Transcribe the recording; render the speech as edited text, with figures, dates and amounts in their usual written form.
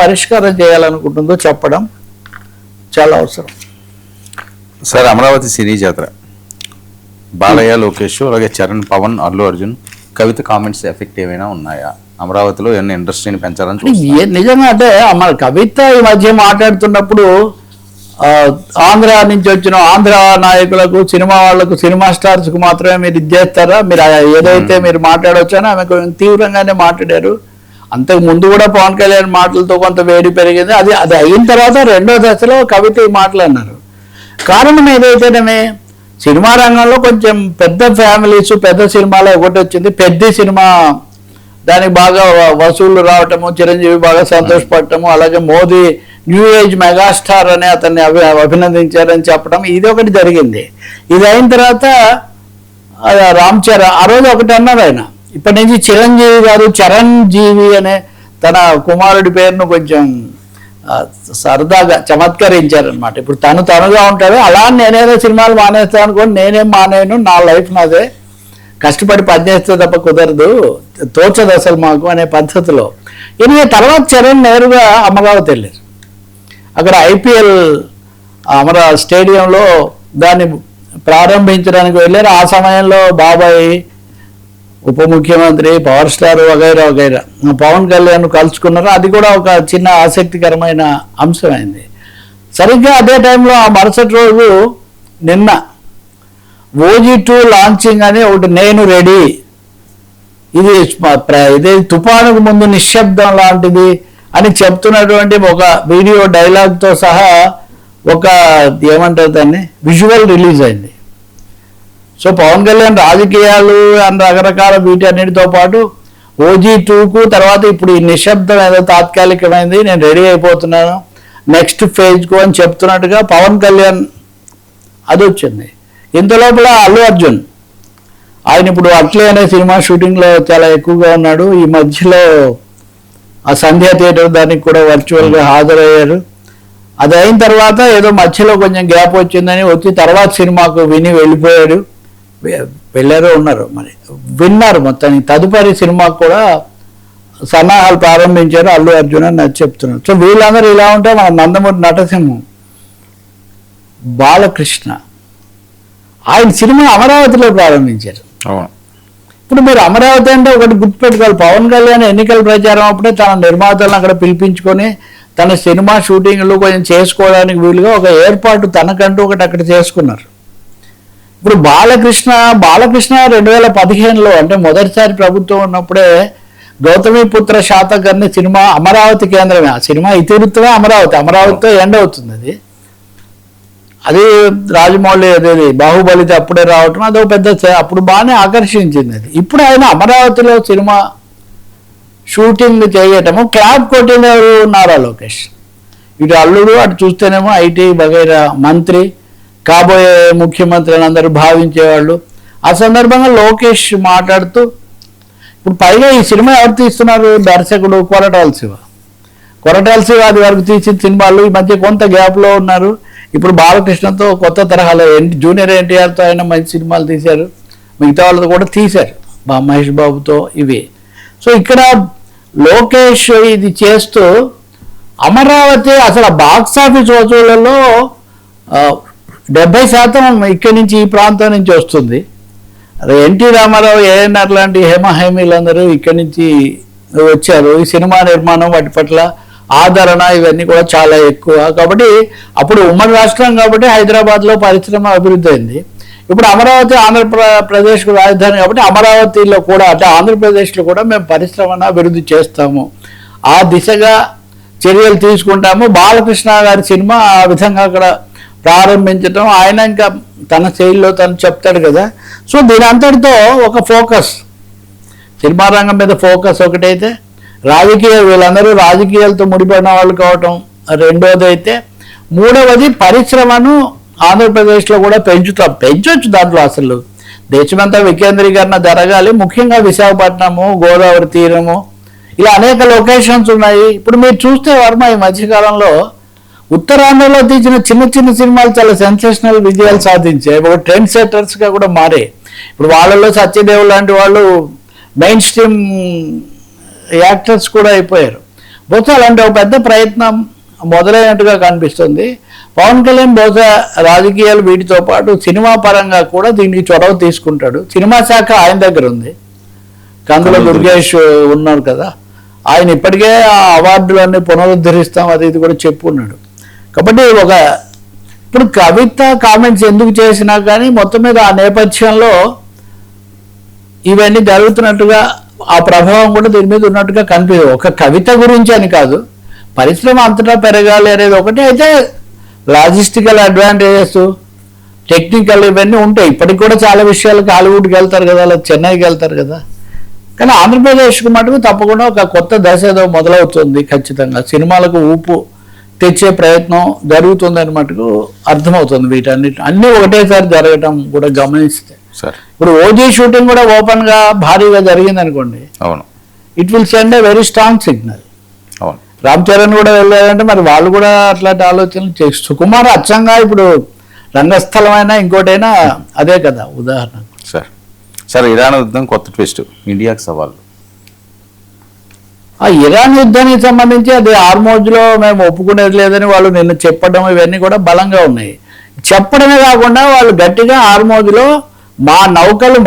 పరిష్కారం చేయాలనుకుంటుందో చెప్పడం చాలా అవసరం. సార్, అమరావతి సినీ జాతర బాలయ్య, లోకేష్, అలాగే చరణ్, పవన్, అల్లు అర్జున్, కవిత కామెంట్స్ ఎఫెక్ట్ ఏమైనా ఉన్నాయా? అమరావతిలో ఏమైనా ఇండస్ట్రీని పెంచాలని నిజంగా అంటే మన కవిత ఈ మధ్య మాట్లాడుతున్నప్పుడు ఆంధ్ర నుంచి వచ్చిన ఆంధ్ర నాయకులకు, సినిమా వాళ్లకు, సినిమా స్టార్స్ కు మాత్రమే మీరు ఇది చేస్తారా, మీరు ఏదైతే మీరు మాట్లాడవచ్చానో ఆమె కొంచెం తీవ్రంగానే మాట్లాడారు. అంతకు ముందు కూడా పవన్ కళ్యాణ్ మాటలతో కొంత వేడి పెరిగింది. అది అయిన తర్వాత రెండో దశలో కవిత ఈ మాటలు అన్నారు. కారణం ఏదైతేనే సినిమా రంగంలో కొంచెం పెద్ద ఫ్యామిలీస్, పెద్ద సినిమాలో ఒకటి వచ్చింది, పెద్ద సినిమా దానికి బాగా వసూళ్లు రావటము, చిరంజీవి బాగా సంతోషపడటము, అలాగే మోదీ న్యూ ఏజ్ మెగాస్టార్ అని అతన్ని అభినందించారని చెప్పడం, ఇది ఒకటి జరిగింది. ఇది అయిన తర్వాత రామ్ చరణ్ ఆ రోజు ఒకటి అన్నారు ఆయన, ఇప్పటి నుంచి చిరంజీవి గారు చరణ్ జీవి అనే తన కుమారుడి పేరును కొంచెం సరదాగా చమత్కరించారనమాట. ఇప్పుడు తనుగా ఉంటాడు, అలా నేనేదో సినిమాలు మానేస్తాను అనుకోండి, నేనేం మానేను, నా లైఫ్ నాదే, కష్టపడి పనిచేస్తే తప్ప కుదరదు, తోచదు అసలు మాకు అనే పద్ధతిలో. ఇక తర్వాత చరణ్ నేరుగా అమరావతి వెళ్ళారు. అక్కడ ఐపీఎల్ స్టేడియంలో దాన్ని ప్రారంభించడానికి వెళ్ళారు. ఆ సమయంలో బాబాయ్, ఉప ముఖ్యమంత్రి, పవర్ స్టార్ వగైరా వగైరా పవన్ కళ్యాణ్ కలుసుకున్నారు. అది కూడా ఒక చిన్న ఆసక్తికరమైన అంశమైంది. సరిగ్గా అదే టైంలో ఆ మరుసటి రోజు నిన్న OG2 లాంచింగ్ అని ఒకటి, నేను రెడీ, ఇది తుఫానుకు ముందు నిశ్శబ్దం లాంటిది అని చెప్తున్నటువంటి ఒక వీడియో డైలాగ్తో సహా ఒక ఏమంటారు దాన్ని విజువల్ రిలీజ్ అయింది. సో పవన్ కళ్యాణ్ రాజకీయాలు అండ్ రకరకాల వీటన్నిటితో పాటు OG2కు తర్వాత ఇప్పుడు ఈ నిశ్శబ్దం ఏదో తాత్కాలికమైంది, నేను రెడీ అయిపోతున్నాను నెక్స్ట్ ఫేజ్కు అని చెప్తున్నట్టుగా పవన్ కళ్యాణ్ అది వచ్చింది. ఇంత లోపల అల్లు అర్జున్ ఆయన ఇప్పుడు అట్లే అనే సినిమా షూటింగ్లో చాలా ఎక్కువగా ఉన్నాడు. ఈ మధ్యలో ఆ సంధ్యా థియేటర్ దానికి కూడా వర్చువల్గా హాజరయ్యారు. అది అయిన తర్వాత ఏదో మధ్యలో కొంచెం గ్యాప్ వచ్చిందని వచ్చి తర్వాత సినిమాకు విని వెళ్ళిపోయాడు. వెళ్ళారో ఉన్నారు మరి విన్నారు మొత్తానికి. తదుపరి సినిమాకు కూడా సన్నాహాలు ప్రారంభించారు అల్లు అర్జున్ అని నాకు చెప్తున్నారు. సో వీళ్ళందరూ ఇలా ఉంటే మన నందమూరి నటసింహం, బాలకృష్ణ ఆయన సినిమా అమరావతిలో ప్రారంభించారు. ఇప్పుడు మీరు అమరావతి అంటే ఒకటి గుర్తుపెట్టుకోవాలి, పవన్ కళ్యాణ్ ఎన్నికల ప్రచారం అప్పుడే తన నిర్మాతలను అక్కడ పిలిపించుకొని తన సినిమా షూటింగ్లు కొంచెం చేసుకోవడానికి వీలుగా ఒక ఏర్పాటు తనకంటూ ఒకటి అక్కడ చేసుకున్నారు. ఇప్పుడు బాలకృష్ణ 2015లో అంటే మొదటిసారి ప్రభుత్వం ఉన్నప్పుడే గౌతమిపుత్ర శాతకర్ణి సినిమా అమరావతి కేంద్రమే. ఆ సినిమా ఇతివృత్తమే అమరావతితో ఎండ్ అవుతుంది. అది రాజమౌళి అదేది బాహుబలితో అప్పుడే రావటం అదో పెద్ద అప్పుడు బాగానే ఆకర్షించింది అది. ఇప్పుడు ఆయన అమరావతిలో సినిమా షూటింగ్ చేయటము క్లాప్ కొట్టినవారు నారా లోకేష్. ఇటు అల్లుడు, అటు చూస్తేనేమో ఐటీ వగైరా మంత్రి, కాబోయే ముఖ్యమంత్రి అని అందరూ భావించేవాళ్ళు. ఆ సందర్భంగా లోకేష్ మాట్లాడుతూ ఇప్పుడు పైగా ఈ సినిమా ఎవరు తీస్తున్నారు, దర్శకుడు కొరటాల శివ అది వరకు తీసిన సినిమాలు ఈ మధ్య కొంత గ్యాప్లో ఉన్నారు. ఇప్పుడు బాలకృష్ణతో కొత్త తరహాలో జూనియర్ ఎన్టీఆర్తో ఆయన మంచి సినిమాలు తీశారు, మిగతా వాళ్ళతో కూడా తీశారు, మహేష్ బాబుతో ఇవి. సో ఇక్కడ లోకేష్ ఇది చేస్తూ అమరావతి అసలు బాక్స్ ఆఫీస్ వసూళ్లలో 70% ఇక్కడి నుంచి ఈ ప్రాంతం నుంచి వస్తుంది. ఎన్టీ రామారావు, ఏఎన్ఆర్ లాంటి హేమహేమీలందరూ ఇక్కడి నుంచి వచ్చారు. ఈ సినిమా నిర్మాణం వాటి పట్ల ఆదరణ ఇవన్నీ కూడా చాలా ఎక్కువ. కాబట్టి అప్పుడు ఉమ్మడి రాష్ట్రం కాబట్టి హైదరాబాద్లో పరిశ్రమ అభివృద్ధి అయింది. ఇప్పుడు అమరావతి ఆంధ్రప్రదేశ్కు రాజధాని కాబట్టి అమరావతిలో కూడా అంటే ఆంధ్రప్రదేశ్లో కూడా మేము పరిశ్రమను అభివృద్ధి చేస్తాము, ఆ దిశగా చర్యలు తీసుకుంటాము. బాలకృష్ణ గారి సినిమా ఆ విధంగా అక్కడ ప్రారంభించడం, ఆయన ఇంకా తన శైలిలో తను చెప్తాడు కదా. సో దీని అంతటితో ఒక ఫోకస్ సినిమా రంగం మీద ఫోకస్ ఒకటైతే, వీళ్ళందరూ రాజకీయాలతో ముడిపడిన వాళ్ళు కావటం రెండోది అయితే, మూడవది పరిశ్రమను ఆంధ్రప్రదేశ్లో కూడా పెంచవచ్చు. దాంట్లో అసలు దేశమంతా వికేంద్రీకరణ జరగాలి, ముఖ్యంగా విశాఖపట్నము, గోదావరి తీరము, ఇలా అనేక లొకేషన్స్ ఉన్నాయి. ఇప్పుడు మీరు చూస్తే వర్మ ఈ మధ్యకాలంలో ఉత్తరాంధ్రలో తీసిన చిన్న సినిమాలు చాలా సెన్సేషనల్ విజయాలు సాధించాయి, ఒక ట్రెండ్ సెట్టర్స్గా కూడా మారే. ఇప్పుడు వాళ్ళలో సత్యదేవ్ లాంటి వాళ్ళు మెయిన్ స్ట్రీమ్ యాక్టర్స్ కూడా అయిపోయారు. బహుశా అలాంటి ఒక పెద్ద ప్రయత్నం మొదలైనట్టుగా కనిపిస్తుంది. పవన్ కళ్యాణ్ బహుశా రాజకీయాలు వీటితో పాటు సినిమా పరంగా కూడా దీనికి చొరవ తీసుకుంటాడు. సినిమా శాఖ ఆయన దగ్గర ఉంది, కందుల దుర్గేష్ ఉన్నారు కదా, ఆయన ఇప్పటికే ఆ అవార్డులన్నీ పునరుద్ధరిస్తాం అది ఇది కూడా చెప్పున్నాడు. కాబట్టి ఇప్పుడు కవిత కామెంట్స్ ఎందుకు చేసినా కానీ మొత్తం మీద ఆ నేపథ్యంలో ఇవన్నీ జరుగుతున్నట్టుగా ఆ ప్రభావం కూడా దీని మీద ఉన్నట్టుగా కనిపిస్తుంది. ఒక కవిత గురించి అని కాదు, పరిశ్రమ అంతటా పెరగాలి అనేది ఒకటి. అయితే లాజిస్టికల్ అడ్వాంటేజెస్, టెక్నికల్ ఇవన్నీ ఉంటాయి. ఇప్పటికి కూడా చాలా విషయాలకు హాలీవుడ్కి వెళ్తారు కదా, అలా చెన్నైకి వెళ్తారు కదా. కానీ ఆంధ్రప్రదేశ్కు మటుకు తప్పకుండా ఒక కొత్త దశ ఏదో మొదలవుతుంది. ఖచ్చితంగా సినిమాలకు ఊపు తెచ్చే ప్రయత్నం జరుగుతుందని మటుకు అర్థమవుతుంది. వీటన్నిటి అన్నీ ఒకటేసారి జరగటం కూడా గమనిస్తే, ఇప్పుడు ఓజీ షూటింగ్ కూడా ఓపెన్ గా భారీగా జరిగింది అనుకోండి, అవును, it will send a very strong signal. అవును, రామ్ చరణ్ కూడా వెళ్ళారంటే మరి వాళ్ళు కూడా అట్లాంటి ఆలోచనలు చేసి, సుకుమార్ అచ్చంగా ఇప్పుడు రంగస్థలమైనా ఇంకోటైనా అదే కదా ఉదాహరణ. సార్ ఇరాన్ యుద్ధం కొత్త ట్విస్ట్, ఇండియాకి సవాల్. ఆ ఇరాన్ యుద్ధానికి సంబంధించి అది హార్మోజ్లో మేము ఒప్పుకునేది లేదని వాళ్ళు నిన్న చెప్పడం ఇవన్నీ కూడా బలంగా ఉన్నాయి. చెప్పడమే కాకుండా వాళ్ళు గట్టిగా హార్మోజ్లో మా నౌకలు